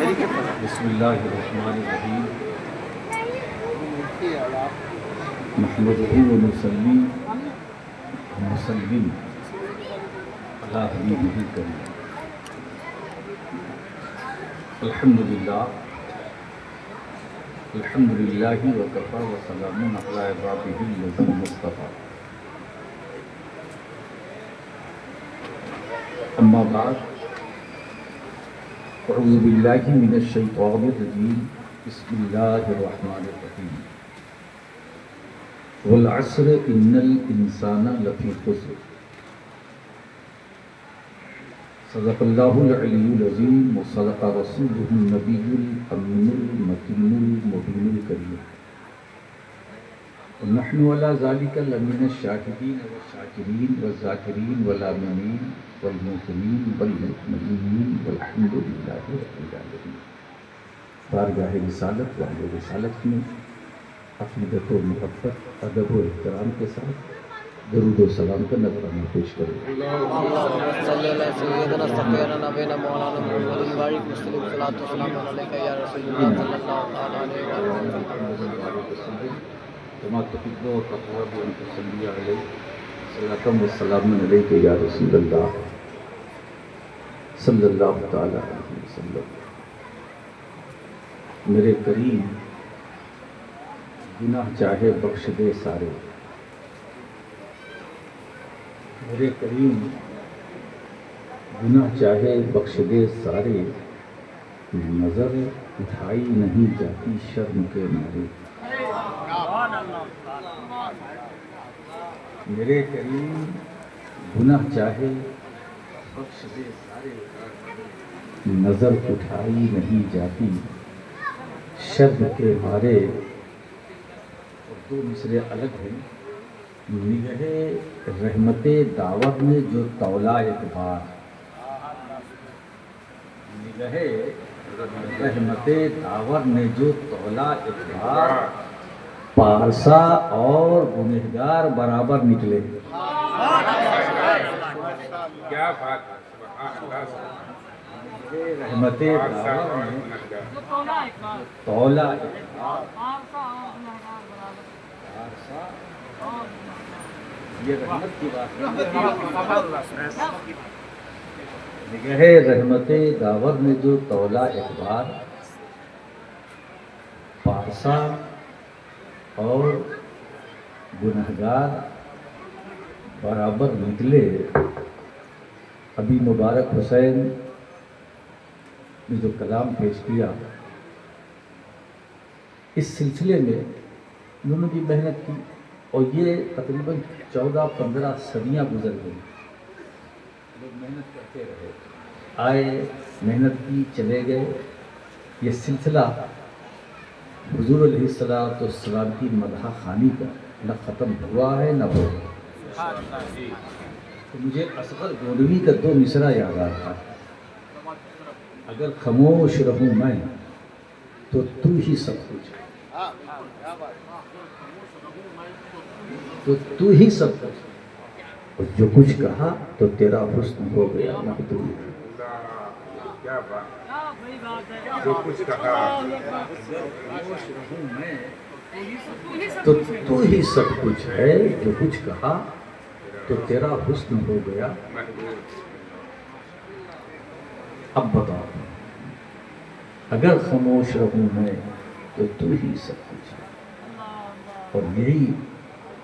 بسم اللہ الرحمن الرحیم نحمدہ و نصلی و نسلم علی حبیبہ الکریم الحمد للہ وکفی وسلام علی عبادہ الذین اصطفی اما بعد اعوذ باللہ من الشیطان الرجیم بسم اللہ الرحمن الرحیم والعصر ان الانسان لفی خسر صدق اللہ العلی العظیم وصدق رسولہ النبی الامین المکین المبین الکریم ونحن علی ذلک لمن الشاہدین والشاکرین والذاکرین والآمنین والموقنین والمطمئنین والحمد للہ رب العالمین۔ بارگاہ رسالت والد رسالت میں عقیدت و محبت، ادب و احترام کے ساتھ درود و سلام کا نذرانہ پیش کروں۔ اللهم صل على سيدنا سيدنا نبينا مولانا محمد وبارك وسلم صلاة والسلام عليك يا رسول الله صلى الله عليه وسلم كما تحب وترضى أن تصلي عليه صلاة والسلام عليك يا رسول الله صلی اللہ تعالی علیہ وسلم۔ میرے کریم گناہ چاہے بخش دے سارے، میرے کریم گناہ چاہے بخش دے سارے، نظر اٹھائی نہیں جاتی شرم کے مارے۔ میرے کریم گناہ چاہے بخش دے سارے، نظر اٹھائی نہیں جاتی شرم کے مارے۔ اور دو مصرے الگ ہیں۔ نگہ رحمت داور نے جو تولا ایک بار، نگہ رحمت داور نے جو تولا ایک بار، پارسا اور گنہگار برابر نکلے۔ کیا بات ہے، رحمت داور نے تولا ایک بار، پارسا، یہ رحمت کی بات ہے۔ نگہ رحمت داور نے جو تولا ایک بار، پارسا اور گنہگار برابر نکلے۔ ابھی مبارک حسین نے جو کلام پیش کیا، اس سلسلے میں انہوں نے بھی محنت کی، اور یہ تقریباً 14-15 صدیاں گزر گئی۔ لوگ محنت کرتے رہے، آئے، محنت کی، چلے گئے۔ یہ سلسلہ حضور علیہ السلام کی مدح خوانی کا نہ ختم ہوا ہے نہ ہو گا۔ تو مجھے اصغر گولوی کا 2 مصرع یاد آتا ہے۔ اگر خاموش رہوں میں تو تو ہی سب کچھ ہے، تو تو ہی سب کچھ ہے، اور جو کچھ کہا تو تیرا حسن ہو گیا محدود۔ کیا بات، جو کچھ کہا خاموش رہوں میں تو تو ہی سب کچھ ہے، جو کچھ کہا تو تیرا حسن ہو گیا محبوب۔ اب بتاؤ، اگر خاموش رہوں میں تو تو ہی سب کچھ ہے۔ اور یہی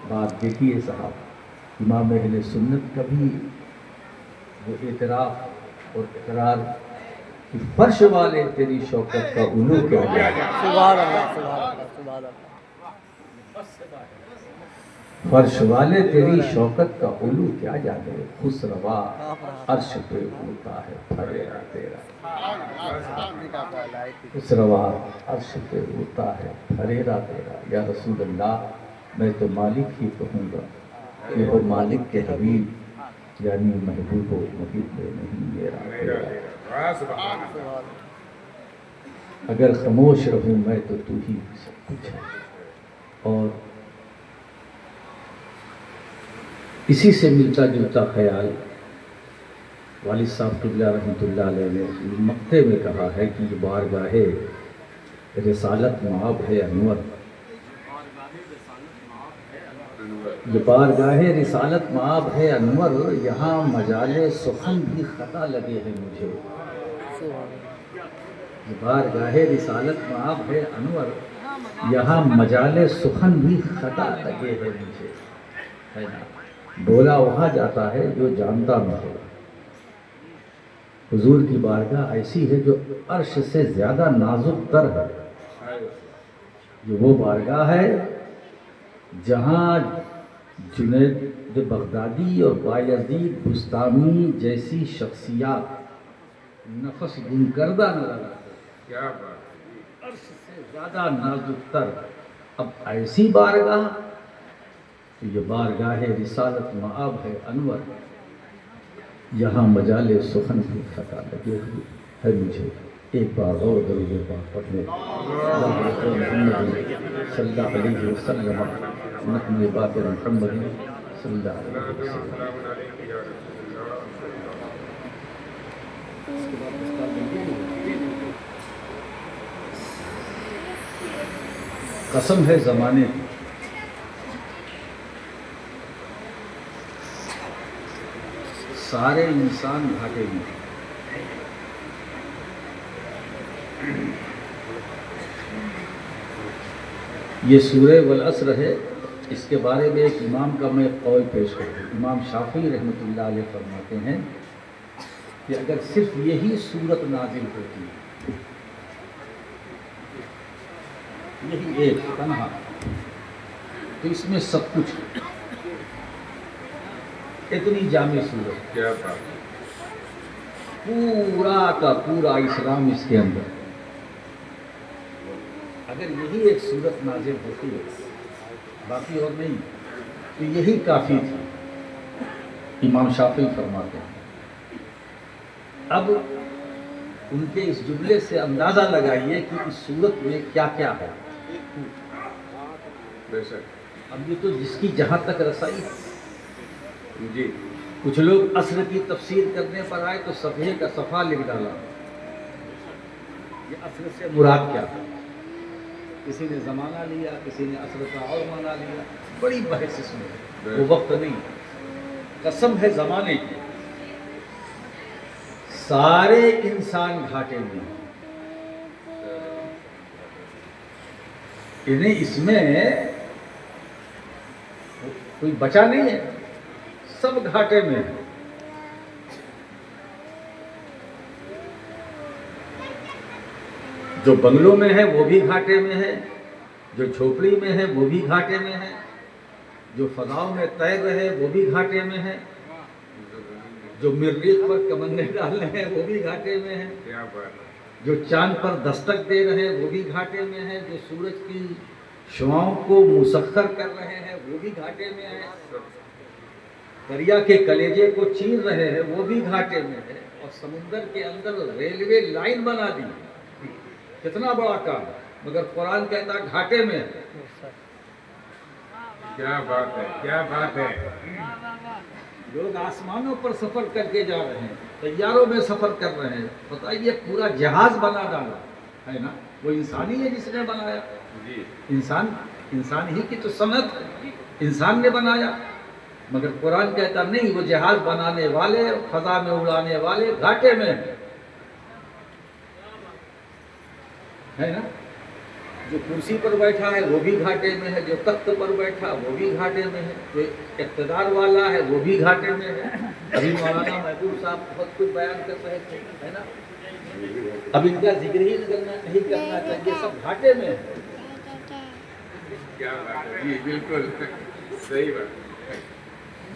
بات دیکھیے صاحب، امام اہل سنت کا بھی وہ اعتراف اور اقرار کہ فرش والے تیری شوکت کا علو کیا جائے، سبحان اللہ سبحان اللہ سبحان اللہ۔ فرش والے تیری شوکت کا علو کیا جانے، خسروا عرش پہ ہوتا ہے پھریرا تیرا، خسروا عرش پہ ہوتا ہے پھریرا تیرا۔ یا رسول اللہ، میں تو مالک ہی کہوں گا کہ وہ مالک کے حبیب، یعنی محبوب و محب نہیں میرا تیرا۔ سبحان اللہ۔ اگر خاموش رہوں میں تو تو ہی سب کچھ ہے۔ اور اسی سے ملتا جلتا خیال والد صاحب قبلہ رحمۃ اللہ علیہ نے مقطع میں کہا ہے کہ یہ بارگاہ رسالت معاب ہے انور، یہ بارگاہ رسالت معاب ہے انور، یہاں مجال سخن بھی خطا لگے ہیں مجھے، یہ بارگاہ رسالت معاب ہے انور، یہاں مجال سخن بھی خطا لگے ہیں مجھے، ہے نا؟ بولا وہاں جاتا ہے جو جانتا نہ ہو، حضور کی بارگاہ ایسی ہے جو عرش سے زیادہ نازک تر ہے، یہ وہ بارگاہ ہے جہاں جنید بغدادی اور بایزید بستامی جیسی شخصیات نفس گم کردہ نہ لگاتے، کیا بات، عرش سے زیادہ نازک تر، اب ایسی بارگاہ تو یہ بارگاہ رسالت معاب ہے انور، یہاں مجال سخن بھی خطا لگے ہوئی ہے مجھے۔ ایک بار اور درود پاک پڑھ لیں، محمد صلی اللہ علیہ وسلم، نحن بات محمد صلی اللہ علیہ وسلم۔ السلام علیکم یا رسول اللہ۔ قسم ہے زمانے کی، سارے انسان گھاٹے میں ہیں۔ یہ سورہ والعصر ہے، اس کے بارے میں ایک امام کا میں قول پیش کروں۔ امام شافعی رحمۃ اللہ علیہ فرماتے ہیں کہ اگر صرف یہی سورت نازل ہوتی، یہی ایک تنہا، تو اس میں سب کچھ ہے، اتنی جامع سورت، کیا بات، پورا کا پورا اسلام اس کے اندر، اگر یہی ایک سورت نازل ہوتی ہے باقی اور نہیں تو یہی کافی تھی، امام شافعی فرماتے ہیں۔ اب ان کے اس جملے سے اندازہ لگائیے کہ اس سورت میں کیا کیا ہے۔ بے شک، اب یہ تو جس کی جہاں تک رسائی ہے، جی، کچھ لوگ عصر کی تفسیر کرنے پر آئے تو صفحے کا صفحہ لکھ ڈالا، یہ عصر سے مراد کیا ہے، کسی نے زمانہ لیا، کسی نے عصر کا اور معنی لیا، بڑی بحث اس میں، وہ وقت نہیں۔ قسم ہے زمانے کی، سارے انسان گھاٹے میں ہیں، انہیں اس میں کوئی بچا نہیں ہے، سب گھاٹے میں ہیں۔ جو بنگلوں میں ہے وہ بھی گھاٹے میں ہے، جو جھوپڑی میں ہے وہ بھی گھاٹے میں ہے، جو فضاؤں میں تیر رہے وہ بھی گھاٹے میں ہے، جو مریخ پر کمندیں ڈال رہے ہیں وہ بھی گھاٹے میں ہے، کیا بات، جو چاند پر دستک دے رہے ہیں وہ بھی گھاٹے میں ہے، جو سورج کی شعاؤں کو مسخر کر رہے ہیں وہ بھی گھاٹے میں ہے، دریا کے کلیجے کو چیر رہے ہیں وہ بھی گھاٹے میں ہے، اور سمندر کے اندر ریلوے لائن بنا دی، کتنا بڑا کام، مگر قرآن کہتا گھاٹے میں ہے۔ کیا بات ہے، کیا بات ہے، لوگ آسمانوں پر سفر کر کے جا رہے ہیں، طیاروں میں سفر کر رہے ہیں، بتائیے پورا جہاز بنا ڈالا ہے نا، وہ انسان ہی ہے جس نے بنایا، جی، انسان ہی کی تو صنعت ہے، انسان نے بنایا، مگر قرآن کہتا نہیں، وہ جہاز بنانے والے، فضا میں اڑانے والے گھاٹے میں ہیں، ہے نا؟ جو کرسی پر بیٹھا ہے وہ بھی گھاٹے میں ہے، جو تخت پر بیٹھا وہ بھی گھاٹے میں ہے، جو اقتدار والا ہے وہ بھی گھاٹے میں ہے۔ ابھی مولانا محبوب صاحب بہت کچھ بیان کر رہے تھے، ہے نا؟ اب ان کا ذکر ہی نہیں کرنا چاہیے، سب گھاٹے میں ہے۔ کیا بات ہے، جی بالکل صحیح بات،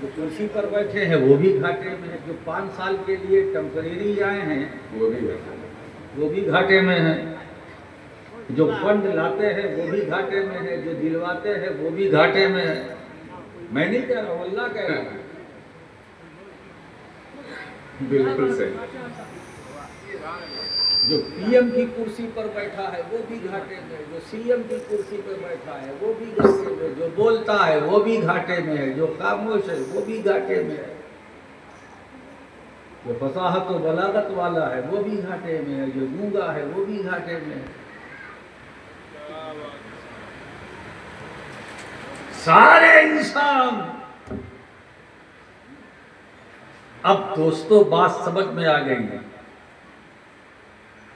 جو کرسی پر بیٹھے ہیں وہ بھی گھاٹے میں ہیں، جو 5 سال کے لیے ٹیمپریری آئے ہیں وہ بھی بات، وہ بھی گھاٹے میں ہیں، جو فنڈ لاتے ہیں وہ بھی گھاٹے میں ہے، جو دلواتے ہیں وہ بھی گھاٹے میں ہے۔ میں نہیں کہہ رہا ہوں، اللہ کہہ رہا ہے۔ بالکل صحیح، جو پی ایم کی کرسی پر بیٹھا ہے وہ بھی گھاٹے میں ہے، جو سی ایم کی کرسی پر بیٹھا ہے وہ بھی گھاٹے میں ہے، جو بولتا ہے وہ بھی گھاٹے میں ہے، جو خاموش ہے وہ بھی گھاٹے میں ہے۔ جو فصاحت و بلاغت والا ہے وہ بھی گھاٹے میں ہے، جو گونگا ہے وہ بھی گھاٹے میں ہے، سارے انسان۔ اب دوستو بات سمجھ میں آ گئی ہے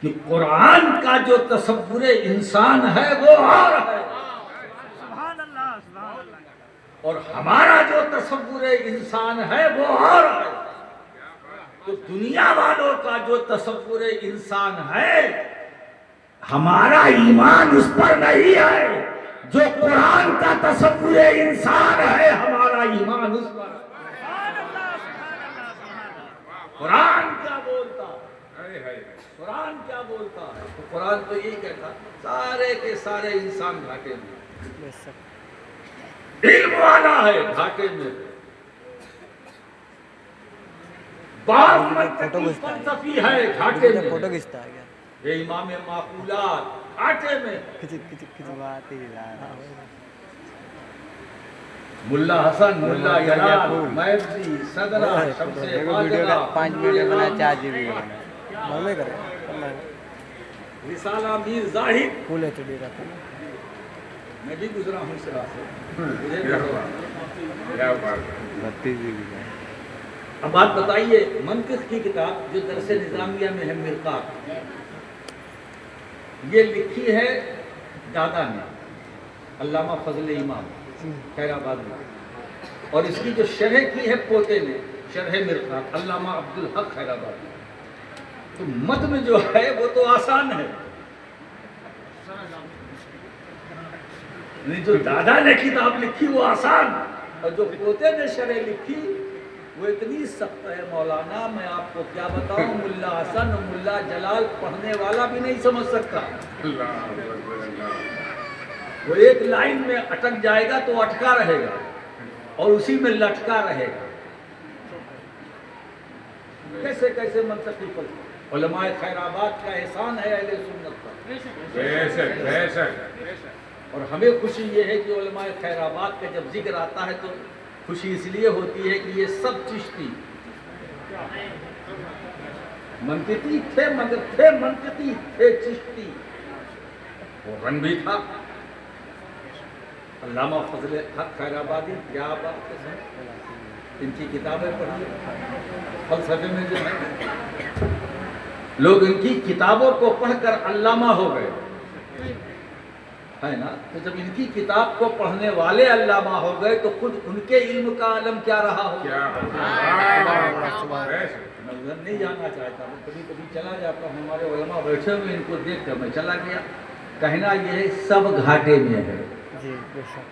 کہ قرآن کا جو تصور انسان ہے وہ اور ہے، اور ہمارا جو تصور انسان ہے وہ اور ہے۔ تو دنیا والوں کا جو تصور انسان ہے، ہمارا ایمان اس پر نہیں ہے۔ جو قرآن کا تصور انسان ہے، ہمارا ایمان اس پر ہے۔ قرآن کیا بولتا ہے؟ قرآن کیا بولتا ہے؟ تو قرآن تو یہی کہتا، سارے کے سارے انسان گھاٹے میں، علم والا ہے گھاٹے میں، بعض منطقی فلسفی ہے گھاٹے میں، فوٹو کھینچتا ہے کیا؟ یہ امام معقولات گھاٹے میں، ملا حسن، ملا جلال، میبزی، صدرہ، شمس فاضلہ، 5 منٹ بنا 4 GB بنا معلوم کرے رسالہ میر زاہد۔ فل HD رہتا ہے۔ میں بھی گزرا ہوں اس راستے، مجھے بھی کیا بات 32 GB کا۔ اب بات بتائیے، منطق کی کتاب جو درس نظامیہ میں ہے مرقات، یہ لکھی ہے دادا نے، علامہ فضل امام خیر آباد میں، اور اس کی جو شرح کی ہے پوتے نے، شرح مرقات علامہ عبدالحق خیر آباد میں۔ تو متن جو ہے وہ تو آسان ہے، جو دادا نے کتاب لکھی وہ آسان، اور جو پوتے نے شرح لکھی وہ اتنی سخت ہے مولانا، میں آپ کو کیا بتاؤں، ملا حسن اور ملا جلال پڑھنے والا بھی نہیں سمجھ سکتا۔ وہ ایک لائن میں اٹک جائے گا تو اٹکا رہے گا اور اسی میں لٹکا رہے گا۔ کیسے کیسے منطقی فلسفہ، علماء خیر آباد کا احسان ہے اہل سنت پر، بے شک بے شک۔ اور ہمیں خوشی یہ ہے کہ علماء خیر آباد کا جب ذکر آتا ہے تو خوشی اس لیے ہوتی ہے کہ یہ سب چشتی منطقی تھے، مگر تھے منطقی، تھے چشتی، وہ رنگ بھی تھا۔ علامہ فضل حق خیر آبادی، کیا بات ہے، ان کی کتابیں پڑھی فلسفے میں جو ہے، لوگ ان کی کتابوں کو پڑھ کر علامہ ہو گئے، ہے نا؟ تو جب ان کی کتاب کو پڑھنے والے علامہ ہو گئے تو خود ان کے علم کا عالم کیا رہا ہو؟ میں ادھر نہیں جانا چاہتا ہوں، کبھی کبھی چلا جاتا ہوں، ہمارے علماء بیٹھے ہوئے، ان کو دیکھ کر میں چلا گیا۔ کہنا یہ ہے سب گھاٹے میں ہے، جی بے شک،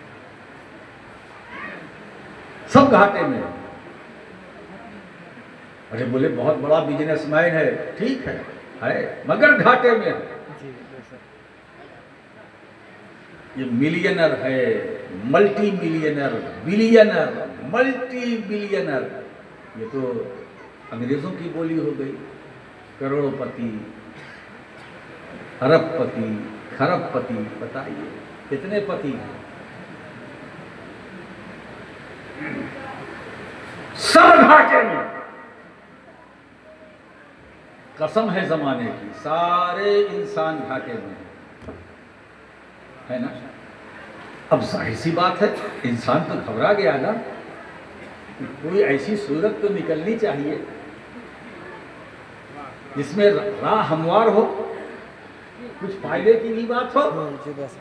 سب گھاٹے میں ہے۔ ارے بولے بہت بڑا بزنس مین ہے، ٹھیک ہے مگر گھاٹے میں ہے۔ جی بے شک، یہ ملینر ہے، ملٹی ملینر، بلینر، ملٹی بلینر، یہ تو انگریزوں کی بولی ہو گئی۔ کروڑ پتی، ارب پتی، کھرب پتی، بتائیے کتنے پتی ہیں؟ سب گھاٹے میں، قسم ہے زمانے کی، سارے انسان گھاٹے میں ہے نا؟ اب ظاہر سی بات ہے، انسان تو گھبرا گیا نا، کوئی ایسی صورت تو نکلنی چاہیے جس میں راہ ہموار ہو، کچھ فائدے کی بھی بات ہو۔ جی بس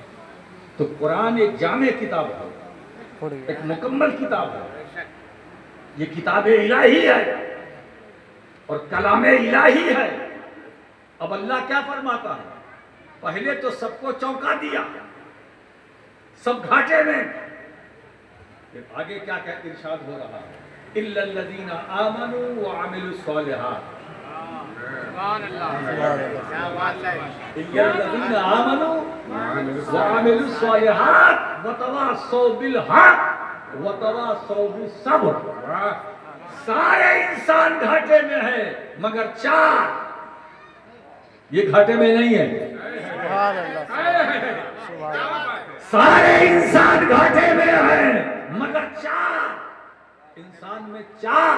تو قرآن ایک جامع کتاب ہے، پڑ گیا۔ ایک مکمل کتاب ہے، یہ کتاب الہی ہے اور کلام الہی ہے۔ اب اللہ کیا فرماتا ہے؟ پہلے تو سب کو چونکا دیا، سب گھاٹے میں، پھر آگے کیا ارشاد ہو رہا ہے؟ الا الذین آمنوا وعملوا الصالحات، الا الذین آمنوا وعملوا الصالحات وتواصوا بالحق وتواصوا بالصبر۔ سارے انسان گھاٹے میں ہے مگر چار، یہ گھاٹے میں نہیں ہے۔ سبحان اللہ، سبحان اللہ، سارے انسان گھاٹے میں ہیں مگر چار، انسان میں چار،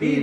3।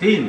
3।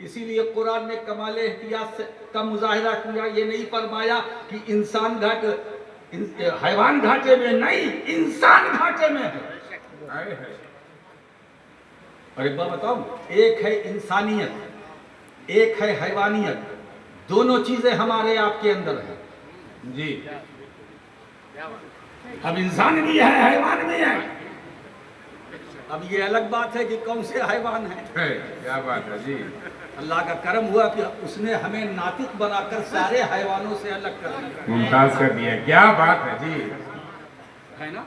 اسی لیے قرآن نے کمال احتیاط کا مظاہرہ کیا، یہ نہیں فرمایا کہ انسان گھاٹے، حیوان گھاٹے میں نہیں، انسان گھاٹے میں ہے۔ اور ایک بات بتاؤں، ایک ہے انسانیت، ایک ہے حیوانیت، دونوں چیزیں ہمارے آپ کے اندر ہیں جی۔ اب انسان بھی ہے، حیوان بھی ہے۔ اب یہ الگ بات ہے کہ کون سے حیوان ہیں۔ کیا بات ہے جی، اللہ کا کرم ہوا کہ اس نے ہمیں ناطق بنا کر سارے حیوانوں سے الگ کر دیا، ممتاز کر دیا، کیا بات ہے جی۔ ہے نا؟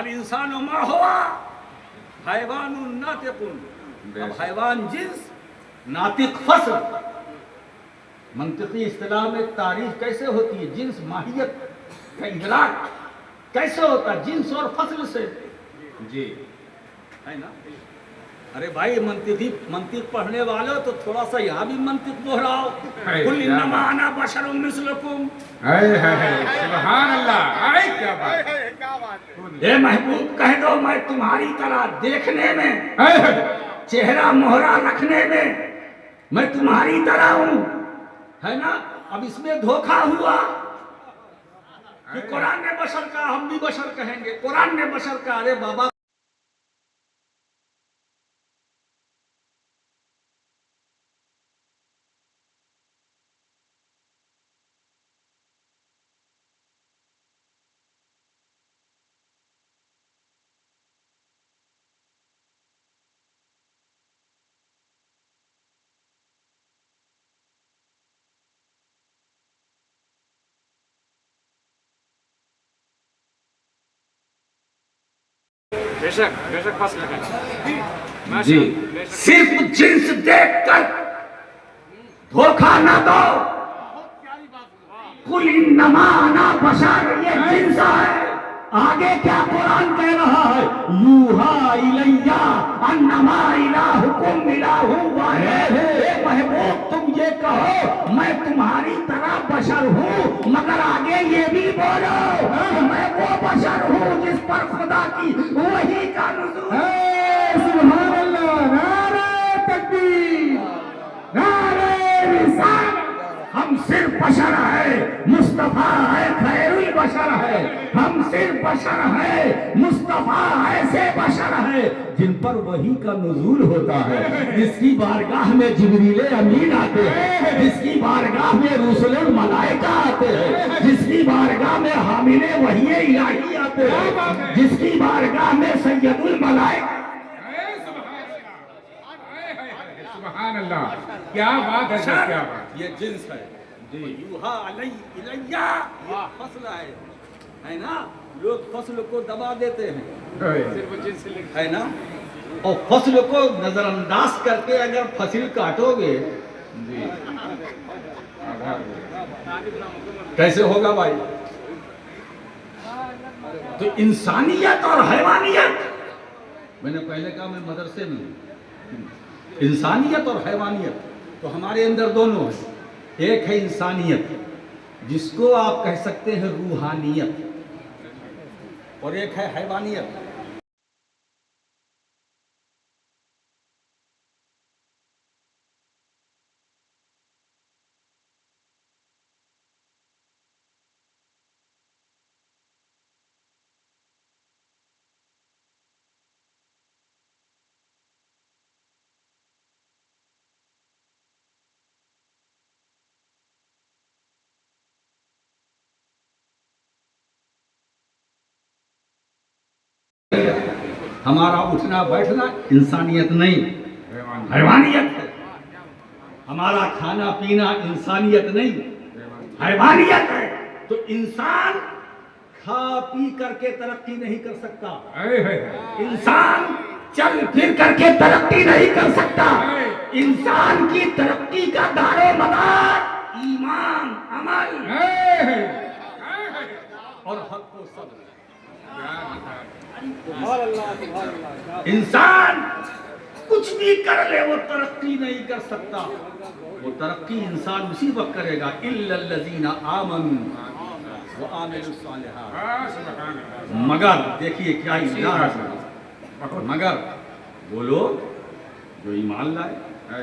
الانسان ما ہوا حیوان ناطق، اب حیوان جنس، ناطق فصل۔ منطقی اصطلاح میں تعریف کیسے ہوتی ہے؟ جنس، ماہیت کا ادراک کیسے ہوتا ہے؟ جنس اور فصل سے جی ہے نا؟ ارے بھائی منطق پڑھنے والوں تو تھوڑا سا یہاں بھی منطق دہراؤ۔ قل انما انا بشر مثلکم، سبحان اللہ، کیا بات ہے۔ اے محبوب کہہ دو میں تمہاری طرح دیکھنے میں، چہرہ مہرہ رکھنے میں تمہاری طرح ہوں، ہے نا؟ اب اس میں دھوکہ ہوا کہ قرآن نے بشر کہا، ہم بھی بشر کہیں گے۔ قرآن نے بشر کہا، ارے بابا جی صرف جنس دیکھ کر دھوکہ نہ دو۔ قل انما انا بشر، یہ جنس ہے۔ آگے کیا قرآن کہہ رہا ہے؟ یوحا الیہ انما الہکم الہ واحد۔ اے محبوب تم یہ کہو میں تمہاری طرح بشر ہوں، مگر آگے یہ بھی بولو میں وہ بشر ہوں جس پر خدا کی وحی کا نزول ہے۔ سبحان اللہ، نعرہ تکبیر، نعرہ رسالت۔ ہم صرف بشر ہے، مصطفیٰ ہے خیر البشر ہے۔ ہم صرف بشر ہے، مصطفیٰ ایسے بشر ہے جن پر وحی کا نزول ہوتا ہے، جس کی بارگاہ میں جبریل امین آتے ہیں، جس کی بارگاہ میں رسل الملائکہ آتے ہیں، جس کی بارگاہ میں حامل وحی الہی آتے ہیں، جس کی بارگاہ میں سید الملائکہ۔ سبحان اللہ، کیا بات ہے، کیا بات۔ یہ جنس ہے جی، یوحا الیہ، یہ فصل ہے نا؟ لوگ فصل کو دبا دیتے ہیں، ہے نا؟ اور فصل کو نظر انداز کر کے اگر فصل کاٹو گے کیسے ہوگا بھائی؟ تو انسانیت اور حیوانیت، میں نے پہلے کہا میں مدرسے میں ہوں، انسانیت اور حیوانیت تو ہمارے اندر دونوں ہیں۔ ایک ہے انسانیت جس کو آپ کہہ سکتے ہیں روحانیت، اور ایک ہے حیوانیت۔ ہمارا اٹھنا بیٹھنا انسانیت نہیں، حیوانیت ہے۔ ہمارا کھانا پینا انسانیت نہیں، حیوانیت ہے۔ تو انسان کھا پی کر کے ترقی نہیں کر سکتا، انسان چل پھر کر کے ترقی نہیں کر سکتا۔ انسان کی ترقی کا دار و مدار ایمان، عمل اور حق و صبر۔ انسان کچھ بھی کر لے وہ ترقی نہیں کر سکتا۔ وہ ترقی انسان اسی وقت کرے گا الا الذین آمنوا وعملوا الصالحات، مگر دیکھیے کیا اصلاح ہے، مگر وہ لوگ جو ایمان لائے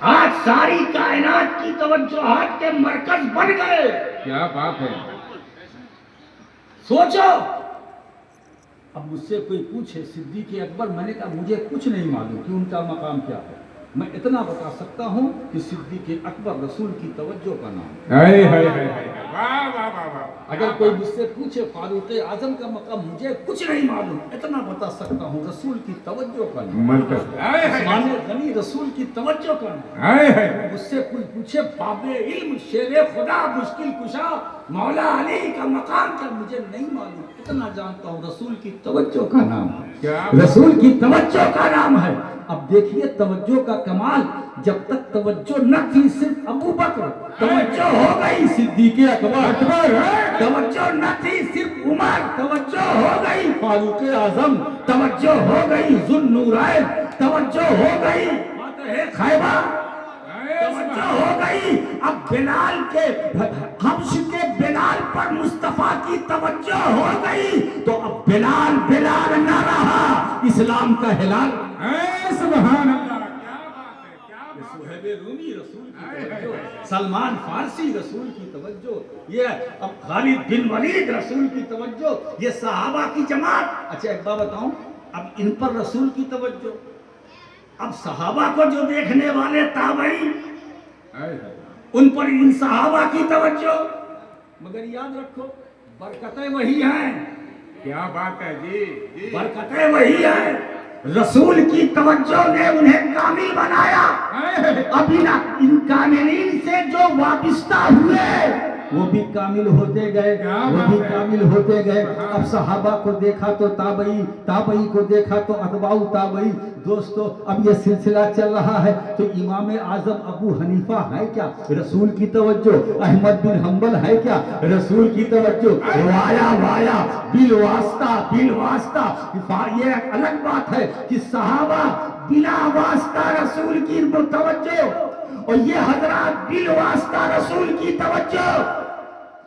آج ساری کائنات کی توجہات کے مرکز بن گئے. کیا بات ہے. سوچو. اب مجھ سے کوئی پوچھے صدیق اکبر، میں نے کہا مجھے کچھ نہیں معلوم کہ ان کا مقام کیا ہے. میں اتنا بتا سکتا ہوں کہ صدیق اکبر رسول کی توجہ کا نام ہے. ہائے ہائے ہائے ہائے. واہ واہ واہ واہ. اگر کوئی مجھ سے پوچھے فاروق اعظم کا مقام، مجھے کچھ نہیں معلوم، اتنا بتا سکتا ہوں رسول کی توجہ کا نام. مرکز. ہائے ہائے عثمان غنی رسول کی توجہ کا نام. ہائے ہائے. مجھ سے کوئی پوچھے باب علم، شیر خدا، مشکل کشا، مولا علی کا مقام کیا، مجھے نہیں معلوم، اتنا جانتا ہوں رسول کی توجہ کا نام ہے. کیا رسول کی توجہ کا نام ہے. اب دیکھیے توجہ کا کمال. جب تک توجہ نہ تھی صرف ابو بکر، توجہ ہو گئی صدیق اکبر. توجہ نہ تھی صرف عمر، توجہ ہو گئی فاروق اعظم. توجہ ہو گئی ذوالنورین، توجہ ہو گئی فاتح خیبر، توجہ ہو گئی. اب بلال کے حبش کے بلال پر مصطفیٰ کی توجہ ہو گئی تو اب بلال بلال نہ رہا، اسلام کا ہلال. سبحان اللہ. کیا بات ہے. کیا بات ہے. صہیب رومی رسول کی توجہ، سلمان فارسی رسول کی توجہ، یہ اب خالد بن ولید رسول کی توجہ، یہ صحابہ کی جماعت. اچھا ایک بات بتاؤں، اب ان پر رسول کی توجہ، اب صحابہ کو جو دیکھنے والے تابعین، ہائے ہائے. ان پر ان صحابہ کی توجہ. مگر یاد رکھو برکتیں وہی ہیں، کیا بات ہے. جی جی. برکتیں وہی ہیں. رسول کی توجہ نے انہیں کامل بنایا. اب ان کاملین سے جو وابستہ ہوئے وہ بھی کامل ہوتے گئے، وہ بھی کامل ہوتے گئے. اب صحابہ کو دیکھا تو تابعی، تابعی کو دیکھا تو اتباع تابعی. دوستو اب یہ سلسلہ چل رہا ہے تو امام اعظم ابو حنیفہ ہے کیا، رسول کی توجہ. احمد بن حنبل ہے کیا، رسول کی توجہ. وایا وایا بالواسطہ بالواسطہ. یہ الگ بات ہے کہ صحابہ بلا واسطہ رسول کی توجہ اور یہ حضرات بالواسطہ رسول کی توجہ.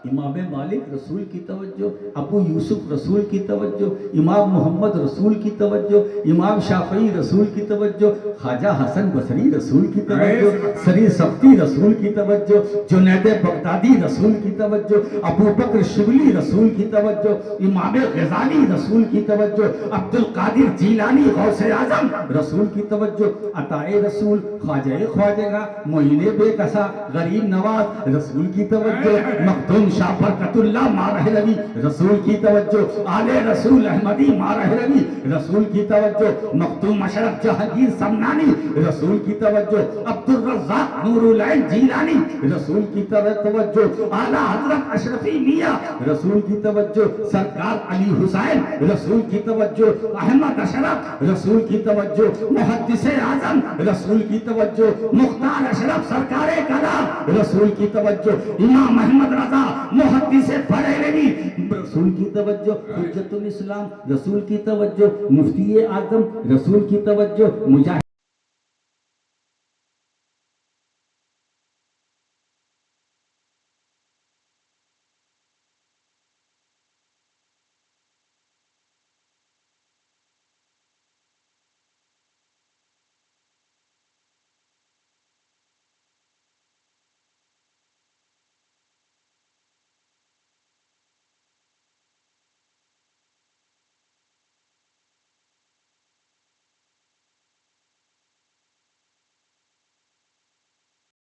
امام مالک رسول کی توجہ، ابو یوسف رسول کی توجہ، امام محمد رسول کی توجہ، امام شافعی رسول کی توجہ، خواجہ حسن بصری رسول کی توجہ، سری سبتی رسول کی توجہ، جنید بغدادی رسول کی توجہ، ابو بکر شبلی رسول کی توجہ، امام غزالی رسول کی توجہ، عبد القادر جیلانی غوث اعظم رسول کی توجہ، عطائے رسول، خواجہ خواجہ، معین بے کسا، غریب نواز رسول کی توجہ، مخدوم شاہ برکت اللہ مارہ روی رسول کی توجہ، آل رسول احمدی مارہ روی رسول کی توجہ، مخدوم اشرف جہانگیر سمنانی رسول کی توجہ، عبد الرزاق نور العین جیلانی رسول کی توجہ، اعلیٰ حضرت اشرفی میاں رسول کی توجہ، سرکار علی حسین رسول کی توجہ، احمد اشرف رسول کی توجہ، محدث اعظم رسول کی توجہ، مختار اشرف سرکار کلام رسول کی توجہ، امام احمد رضا محدث بریلوی رسول کی توجہ، حجت الاسلام رسول کی توجہ، مفتی اعظم رسول کی توجہ، مجاہد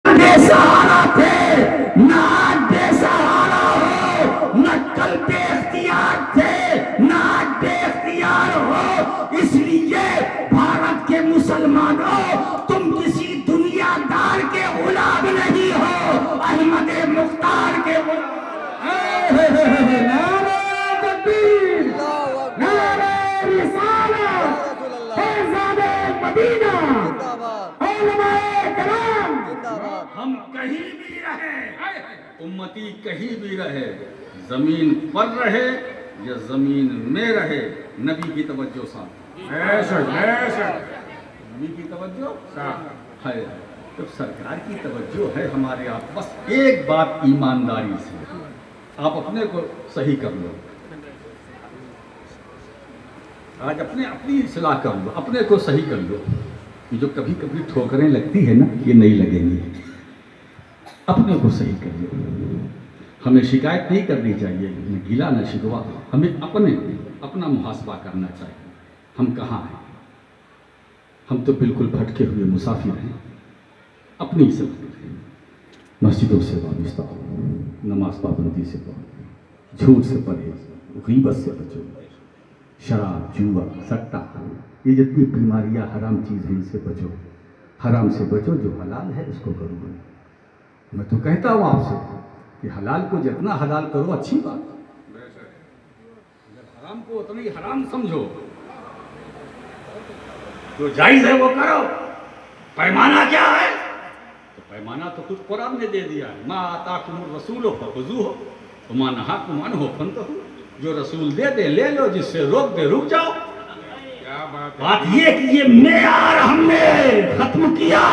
بے سہارا تھے، نہ آج بے سہارا ہو، نہ کل بے اختیار تھے، نہ آج بے اختیار ہو. اس لیے بھارت کے مسلمانوں تم کسی دنیا دار کے غلام نہیں ہو، احمد مختار کے غلام. نعرہ تکبیر، نعرہ رسالت، فیضان مدینہ، علماء کرام. ہم کہیں بھی رہے، امتی کہیں بھی رہے، زمین پر رہے یا زمین میں رہے، نبی کی توجہ ساتھ. بے شک بے شک. نبی کی توجہ صاحب. ہے. تو سرکار کی توجہ ہے ہمارے آپ. بس ایک بات ایمانداری سے آپ اپنے کو صحیح کر لو، آج اپنی اصلاح کر لو، اپنے کو صحیح کر لو. یہ جو کبھی کبھی ٹھوکریں لگتی ہے نا یہ نہیں لگیں گی. اپنے کو صحیح کریے. ہمیں شکایت نہیں کرنی چاہیے, نہ گلا نہ شکوا. ہمیں اپنا محاسبہ کرنا چاہیے. ہم کہاں ہیں؟ ہم تو بالکل بھٹکے ہوئے مسافر ہیں. اپنی عزت کریں, مسجدوں سے وابستہ ہو, نماز پابندی سے پڑھو, جھوٹ سے پرہیز, غیبت سے بچو, شراب, جوا, سٹا, یہ جتنی بیماریاں حرام چیز ہیں ان سے بچو. حرام سے بچو, جو حلال ہے اس کو کرو. میں تو کہتا ہوں آپ سے کہ حلال کو جتنا حلال کرو اچھی بات, حرام کو اتنا ہی حرام سمجھو. جو جائز ہے وہ کرو. پیمانہ کیا ہے؟ تو پیمانہ تو خود قرآن نے دے دیا ہے. ما آتاکم الرسول فخذوہ وما نہاکم عنہ فانتہوا. جو رسول دے دے لے لو, جس سے روک دے رک جاؤ. کیا بات یہ کہ یہ معیار ہم نے ختم کیا.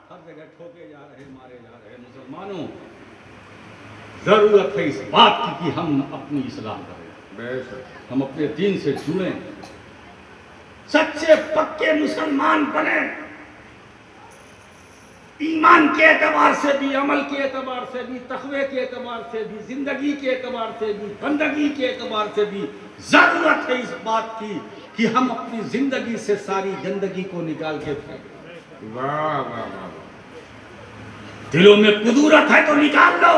ہر جگہ ٹھوکے جا رہے, مارے جا رہے. مسلمانوں, ضرورت ہے اس بات کی کہ ہم اپنی اصلاح کریں, ہم اپنے دین سے جڑیں, سچے پکے مسلمان بنیں. ایمان کے اعتبار سے بھی, عمل کے اعتبار سے بھی, تقوی کے اعتبار سے بھی, زندگی کے اعتبار سے بھی, بندگی کے اعتبار سے بھی ضرورت ہے اس بات کی کہ ہم اپنی زندگی سے ساری گندگی کو نکال کے پھینکیں. واہ واہ واہ. دلوں میں قدورت ہے تو نکال لو.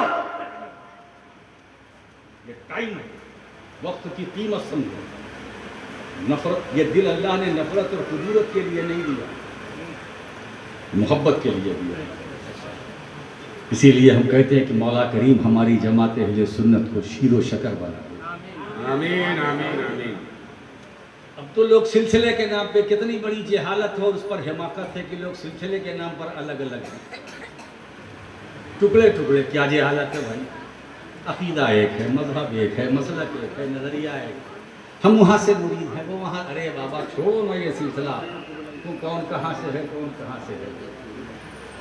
یہ ٹائم ہے, وقت کی قیمت سمجھو. نفرت, یہ دل اللہ نے نفرت اور قدورت کے لیے نہیں دیا, محبت کے لیے دیا. اسی لیے ہم کہتے ہیں کہ مولا کریم ہماری جماعت اہل سنت کو شیر و شکر بنا. آمین آمین آمین. اب تو لوگ سلسلے کے نام پہ, کتنی بڑی جہالت ہو اس پر حماقت ہے کہ لوگ سلسلے کے نام پر الگ الگ ہیں, ٹکڑے ٹکڑے. کیا جہالت ہے بھائی؟ عقیدہ ایک ہے, مذہب ایک ہے, مسلک ایک ہے, نظریہ ایک. ہم وہاں سے مرید ہیں, وہ وہاں. ارے بابا چھوڑو نا یہ سلسلہ. تو کون کہاں سے ہے, کون کہاں سے ہے.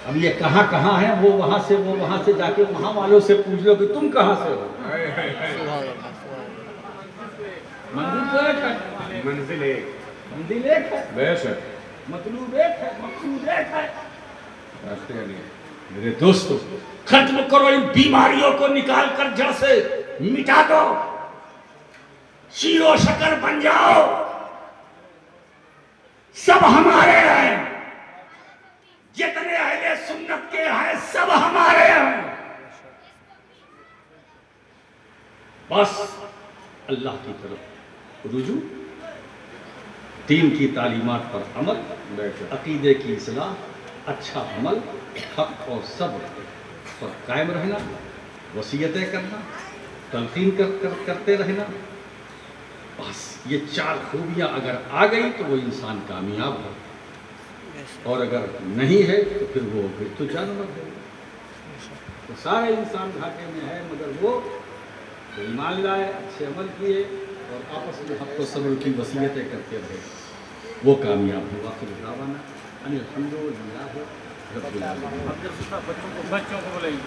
اب یہ کہاں کہاں ہے, وہ وہاں سے, وہ وہاں سے. جا کے وہاں والوں سے پوچھ لو کہ تم کہاں سے ہو. منزل تو ایک ہے, منزل ایک, منزل ایک ہے, بے شک, مطلوب ایک ہے, مقصود ایک ہے. راستے کا نہیں. میرے دوستو, ختم کرو ان بیماریوں کو, نکال کر جڑ سے مٹا دو. شیر و شکر بن جاؤ. سب ہمارے ہیں, جتنے اہل سنت کے ہیں سب ہمارے ہیں. بس اللہ کی طرف رجوع, دین کی تعلیمات پر عمل, عقیدے کی اصلاح, اچھا عمل, حق اور صبر پر قائم رہنا, وصیتیں کرنا, تلقین کرتے رہنا. بس یہ 4 خوبیاں اگر آ گئی تو وہ انسان کامیاب ہے, اور اگر نہیں ہے تو پھر تو جانور ہے. تو سارے انسان گھاٹے میں ہے, مگر وہ جو ایمان لائے, اچھے عمل کیے اور آپس میں حق و صبر کی وصیتیں کرتے رہے, وہ کامیاب ہوا. پھر دعوانا ان الحمدللہ رب العالمین. بچوں کو بلائیے.